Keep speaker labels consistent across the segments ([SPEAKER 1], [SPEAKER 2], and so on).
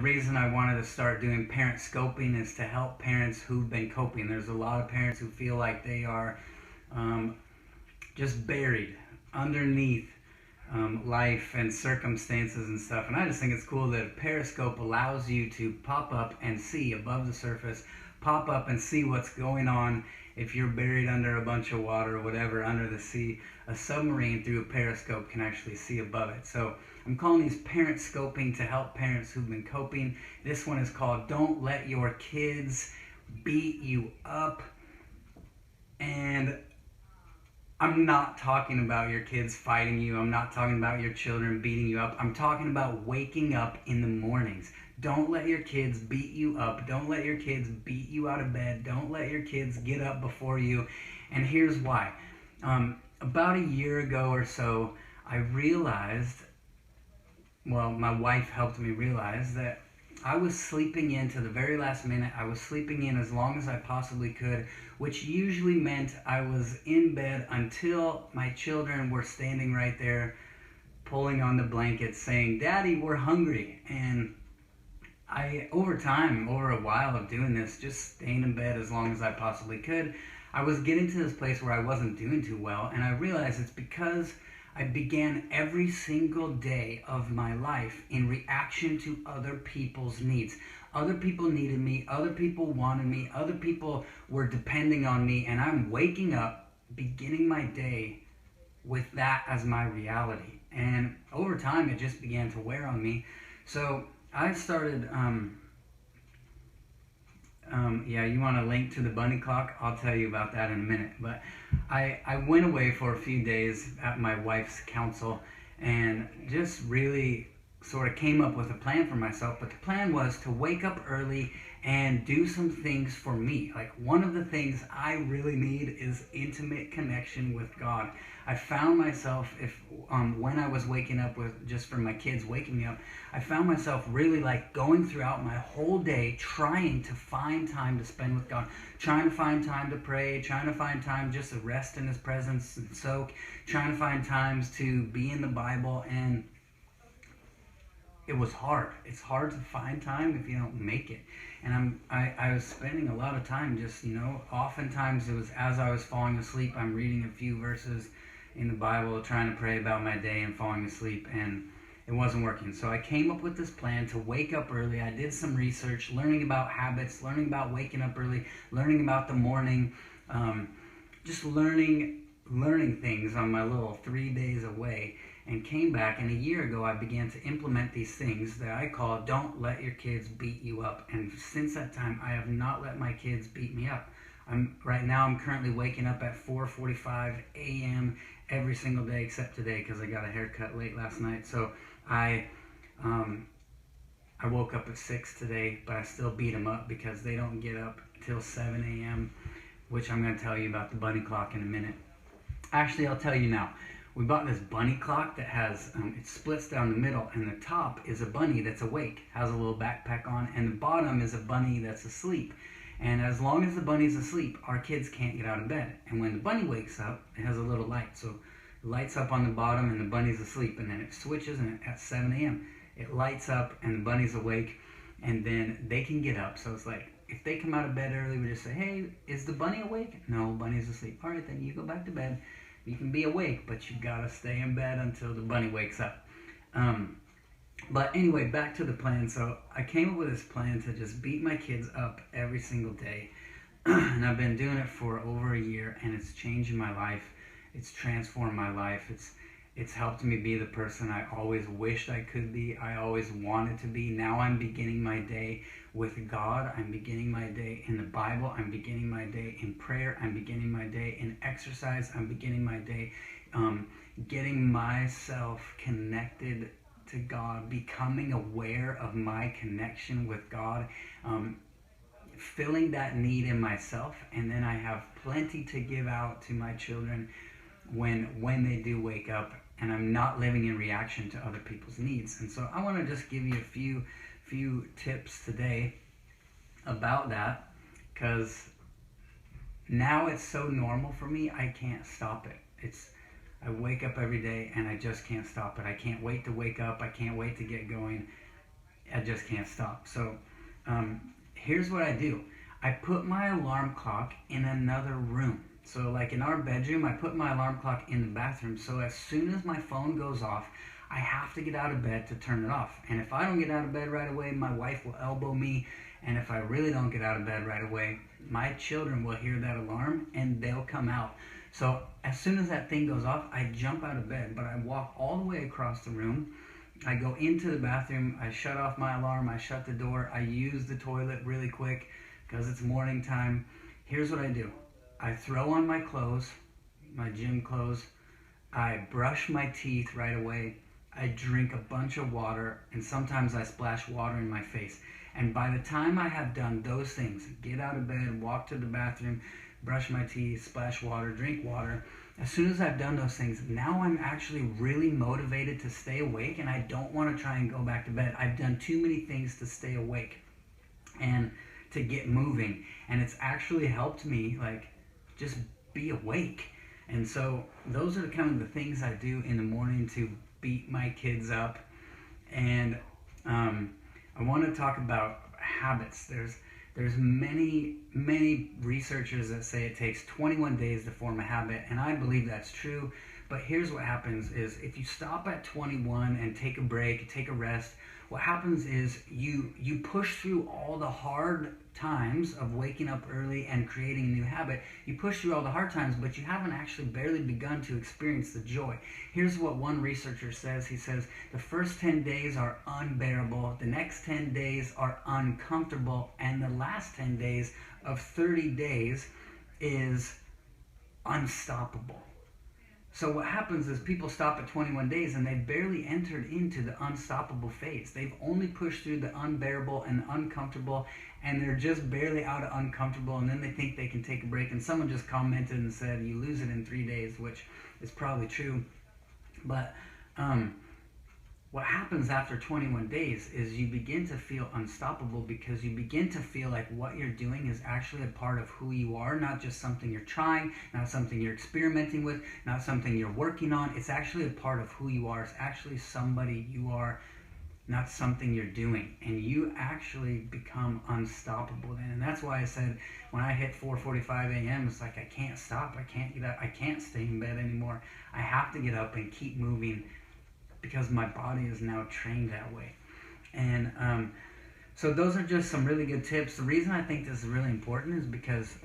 [SPEAKER 1] reason I wanted to start doing parent scoping is to help parents who've been coping. There's a lot of parents who feel like they are just buried underneath life and circumstances and stuff. And I just think it's cool that Periscope allows you to pop up and see above the surface, pop up and see what's going on if you're buried under a bunch of water or whatever under the sea. A submarine through a periscope can actually see above it. So I'm calling these parent scoping to help parents who've been coping. This one is called Don't Let Your Kids Beat You Up. And I'm not talking about your kids fighting you. I'm not talking about your children beating you up. I'm talking about waking up in the mornings. Don't let your kids beat you up. Don't let your kids beat you out of bed. Don't let your kids get up before you. And here's why. About a year ago or so, I realized, well, my wife helped me realize that I was sleeping in to the very last minute. I was sleeping in as long as I possibly could, which usually meant I was in bed until my children were standing right there pulling on the blanket saying, "Daddy, we're hungry." And over time, over a while of doing this, just staying in bed as long as I possibly could, I was getting to this place where I wasn't doing too well. And I realized it's because I began every single day of my life in reaction to other people's needs. Other people needed me, other people wanted me, other people were depending on me, and I'm waking up, beginning my day with that as my reality. And over time, it just began to wear on me. So I started, yeah, you want a link to the bunny clock? I'll tell you about that in a minute. But I went away for a few days at my wife's counsel and just really sort of came up with a plan for myself. But the plan was to wake up early and do some things for me. Like, one of the things I really need is intimate connection with God. I found myself, when I was waking up with just for my kids waking me up, I found myself really like going throughout my whole day trying to find time to spend with God, trying to find time to pray, trying to find time just to rest in His presence and soak, trying to find times to be in the Bible. And it was hard. It's hard to find time if you don't make it. And I was spending a lot of time just, oftentimes it was as I was falling asleep, I'm reading a few verses in the Bible, trying to pray about my day and falling asleep, and it wasn't working. So I came up with this plan to wake up early. I did some research, learning about habits, learning about waking up early, learning about the morning, just learning things on my little 3 days away. And came back, and a year ago I began to implement these things that I call Don't Let Your Kids Beat You Up. And since that time, I have not let my kids beat me up. Right now I'm currently waking up at 4:45 a.m. every single day except today because I got a haircut late last night. So I woke up at 6 today, but I still beat them up because they don't get up till 7 a.m., which I'm going to tell you about the bunny clock in a minute. Actually, I'll tell you now. We bought this bunny clock that has, it splits down the middle, and the top is a bunny that's awake, has a little backpack on, and the bottom is a bunny that's asleep. And as long as the bunny's asleep, our kids can't get out of bed. And when the bunny wakes up, it has a little light. So it lights up on the bottom and the bunny's asleep, and then it switches, and at 7 a.m. it lights up and the bunny's awake, and then they can get up. So it's like, if they come out of bed early, we just say, "Hey, is the bunny awake?" "No, bunny's asleep." "All right, then you go back to bed. You can be awake, but you gotta stay in bed until the bunny wakes up." But anyway, back to the plan. So I came up with this plan to just beat my kids up every single day. And I've been doing it for over a year, and it's changing my life. It's transformed my life. It's helped me be the person I always wished I could be. I always wanted to be. Now I'm beginning my day with God. I'm beginning my day in the Bible. I'm beginning my day in prayer. I'm beginning my day in exercise. I'm beginning my day getting myself connected to God, becoming aware of my connection with God, filling that need in myself, and then I have plenty to give out to my children when they do wake up, and I'm not living in reaction to other people's needs. And so I want to just give you a few tips today about that, because now it's so normal for me, I can't stop it. I wake up every day and I just can't stop it. I can't wait to wake up. I can't wait to get going. I just can't stop. So here's what I do. I put my alarm clock in another room. So like in our bedroom, I put my alarm clock in the bathroom. So as soon as my phone goes off, I have to get out of bed to turn it off. And if I don't get out of bed right away, my wife will elbow me. And if I really don't get out of bed right away, my children will hear that alarm and they'll come out. So as soon as that thing goes off, I jump out of bed, but I walk all the way across the room. I go into the bathroom, I shut off my alarm, I shut the door, I use the toilet really quick because it's morning time. Here's what I do. I throw on my clothes, my gym clothes, I brush my teeth right away, I drink a bunch of water, and sometimes I splash water in my face. And by the time I have done those things, get out of bed, walk to the bathroom, brush my teeth, splash water, drink water, as soon as I've done those things, now I'm actually really motivated to stay awake, and I don't want to try and go back to bed. I've done too many things to stay awake and to get moving, and it's actually helped me like just be awake. And so those are kind of the things I do in the morning to beat my kids up. And I want to talk about habits. There's many researchers that say it takes 21 days to form a habit, and I believe that's true. But here's what happens is if you stop at 21 and take a break, take a rest, what happens is you push through all the hard times of waking up early and creating a new habit. You push through all the hard times, but you haven't actually barely begun to experience the joy. Here's what one researcher says. He says, the first 10 days are unbearable, the next 10 days are uncomfortable, and the last 10 days of 30 days is unstoppable. So what happens is people stop at 21 days and they've barely entered into the unstoppable phase. They've only pushed through the unbearable and the uncomfortable, and they're just barely out of uncomfortable, and then they think they can take a break. And someone just commented and said, you lose it in 3 days, which is probably true. But what happens after 21 days is you begin to feel unstoppable, because you begin to feel like what you're doing is actually a part of who you are, not just something you're trying, not something you're experimenting with, not something you're working on. It's actually a part of who you are. It's actually somebody you are, not something you're doing. And you actually become unstoppable then. And that's why I said when I hit 4:45 a.m., it's like I can't stop. I can't get up. I can't stay in bed anymore. I have to get up and keep moving, because my body is now trained that way. And so those are just some really good tips. The reason I think this is really important is because,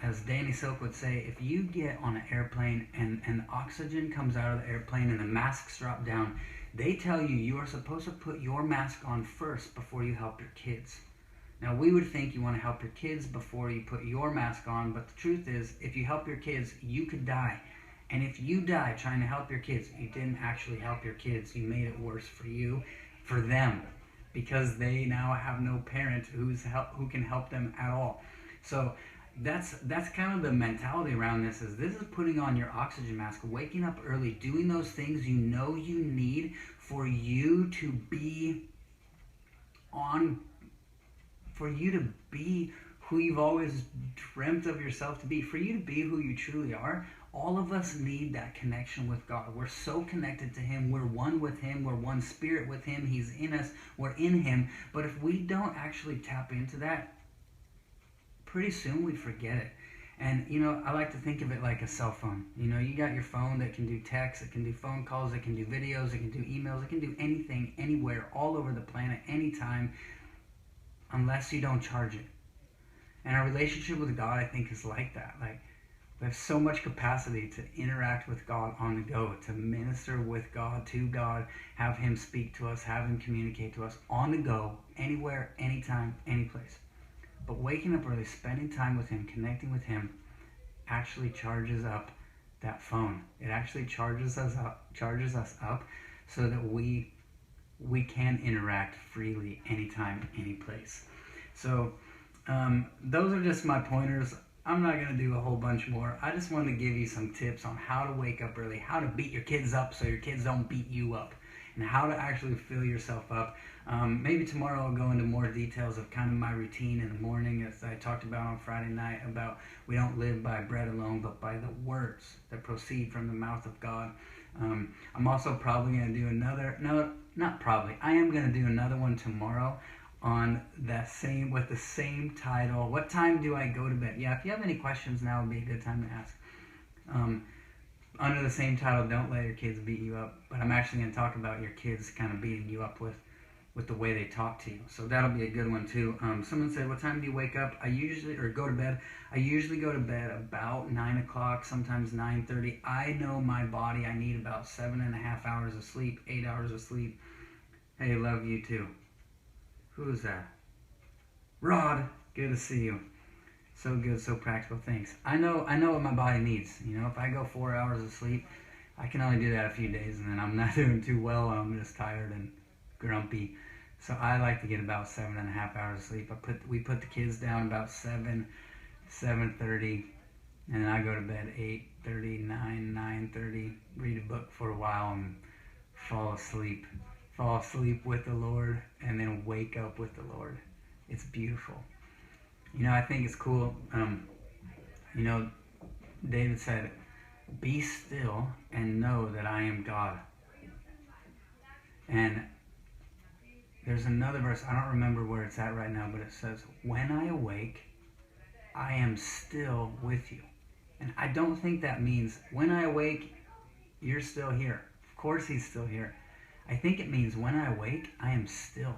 [SPEAKER 1] as Danny Silk would say, if you get on an airplane and oxygen comes out of the airplane and the masks drop down, they tell you you are supposed to put your mask on first before you help your kids. Now, we would think you want to help your kids before you put your mask on, but the truth is, if you help your kids, you could die. And if you die trying to help your kids, you didn't actually help your kids. You made it worse for you, for them, because they now have no parent who can help them at all. So that's kind of the mentality around this. This is putting on your oxygen mask, waking up early, doing those things you know you need for you to be who you've always dreamt of yourself to be, for you to be who you truly are. All of us need that connection with God. We're so connected to Him. We're one with Him. We're one spirit with Him. He's in us. We're in Him. But if we don't actually tap into that, pretty soon we forget it. And, I like to think of it like a cell phone. You got your phone that can do text, it can do phone calls, it can do videos, it can do emails, it can do anything, anywhere, all over the planet, anytime, unless you don't charge it. And our relationship with God, I think, is like that. Like, we have so much capacity to interact with God on the go, to minister with God, to God, have Him speak to us, have Him communicate to us on the go, anywhere, anytime, any place. But waking up early, spending time with Him, connecting with Him, actually charges up that phone. It actually charges us up so that we can interact freely anytime, any place. So those are just my pointers. I'm not going to do a whole bunch more. I just wanted to give you some tips on how to wake up early, how to beat your kids up so your kids don't beat you up, and how to actually fill yourself up. Maybe tomorrow I'll go into more details of kind of my routine in the morning, as I talked about on Friday night, about we don't live by bread alone, but by the words that proceed from the mouth of God. I'm also probably going to do not probably, I am going to do another one tomorrow on that same, with the same title. What time do I go to bed? Yeah, if you have any questions, now would be a good time to ask. Under the same title, don't let your kids beat you up. But I'm actually going to talk about your kids kind of beating you up with the way they talk to you. So that'll be a good one too. Someone said, what time do you wake up? Or go to bed? I usually go to bed about 9 o'clock, sometimes 9:30. I know my body, I need about 7.5 hours of sleep, 8 hours of sleep. Hey, love you too. Who's that? Rod, good to see you. So good, so practical. Thanks. I know what my body needs. You know, if I go 4 hours of sleep, I can only do that a few days, and then I'm not doing too well. I'm just tired and grumpy. So I like to get about 7.5 hours of sleep. We put the kids down about 7:30, and then I go to bed 8:30, 9:30. Read a book for a while and fall asleep. Fall asleep with the Lord, and then wake up with the Lord. It's beautiful. You know, I think it's cool. You know, David said, "Be still and know that I am God." And there's another verse, I don't remember where it's at right now, but it says, "When I awake, I am still with you." And I don't think that means when I awake, you're still here. Of course he's still here. I think it means when I awake, I am still,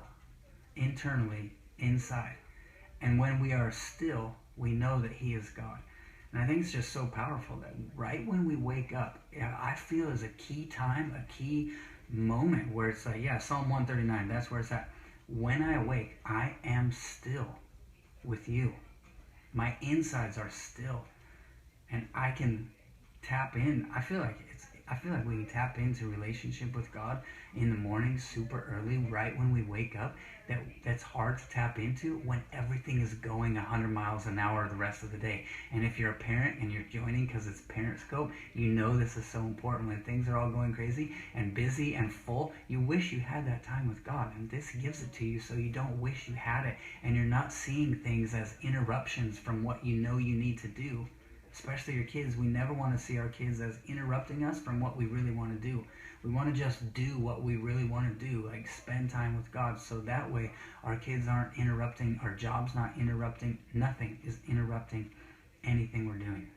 [SPEAKER 1] internally, inside. And when we are still, we know that he is God. And I think it's just so powerful that right when we wake up, I feel is a key time, a key moment where it's like, yeah, Psalm 139, that's where it's at. When I awake, I am still with you. My insides are still. And I can tap in. I feel like we can tap into relationship with God in the morning super early, right when we wake up. That's hard to tap into when everything is going 100 miles an hour the rest of the day. And if you're a parent and you're joining because it's Periscope, you know this is so important. When things are all going crazy and busy and full, you wish you had that time with God. And this gives it to you so you don't wish you had it. And you're not seeing things as interruptions from what you know you need to do. Especially your kids. We never want to see our kids as interrupting us from what we really want to do. We want to just do what we really want to do, like spend time with God. So that way our kids aren't interrupting, our job's not interrupting, nothing is interrupting anything we're doing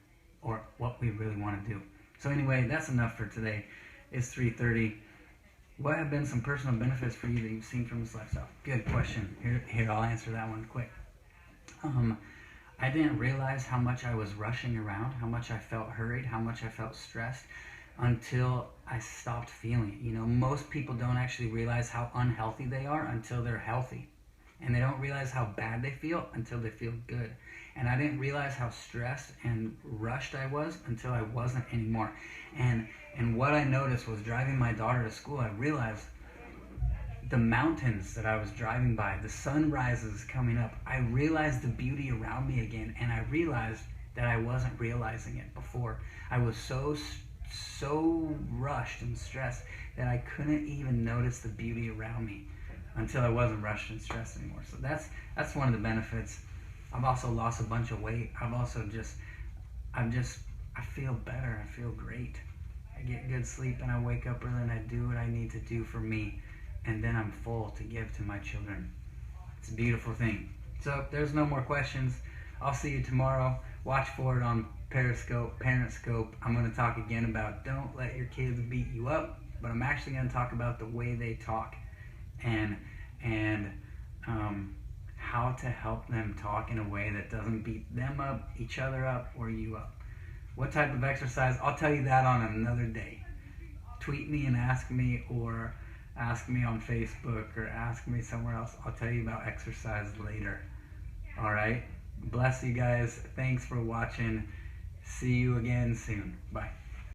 [SPEAKER 1] or what we really want to do. So anyway, that's enough for today. It's 3:30. What have been some personal benefits for you that you've seen from this lifestyle? Good question. Here, I'll answer that one quick. I didn't realize how much I was rushing around, how much I felt hurried, how much I felt stressed until I stopped feeling it. You know, most people don't actually realize how unhealthy they are until they're healthy. And they don't realize how bad they feel until they feel good. And I didn't realize how stressed and rushed I was until I wasn't anymore. And what I noticed was driving my daughter to school, I realized the mountains that I was driving by, the sunrises coming up, I realized the beauty around me again, and I realized that I wasn't realizing it before. I was so rushed and stressed that I couldn't even notice the beauty around me until I wasn't rushed and stressed anymore. So that's one of the benefits. I've also lost a bunch of weight. I feel better. I feel great. I get good sleep and I wake up early and I do what I need to do for me. And then I'm full to give to my children. It's a beautiful thing. So if there's no more questions, I'll see you tomorrow. Watch for it on Periscope, Parentscope. I'm going to talk again about don't let your kids beat you up, but I'm actually going to talk about the way they talk and how to help them talk in a way that doesn't beat them up, each other up, or you up. What type of exercise? I'll tell you that on another day. Tweet me and ask me, or ask me on Facebook, or ask me somewhere else. I'll tell you about exercise later. All right? Bless you guys. Thanks for watching. See you again soon. Bye.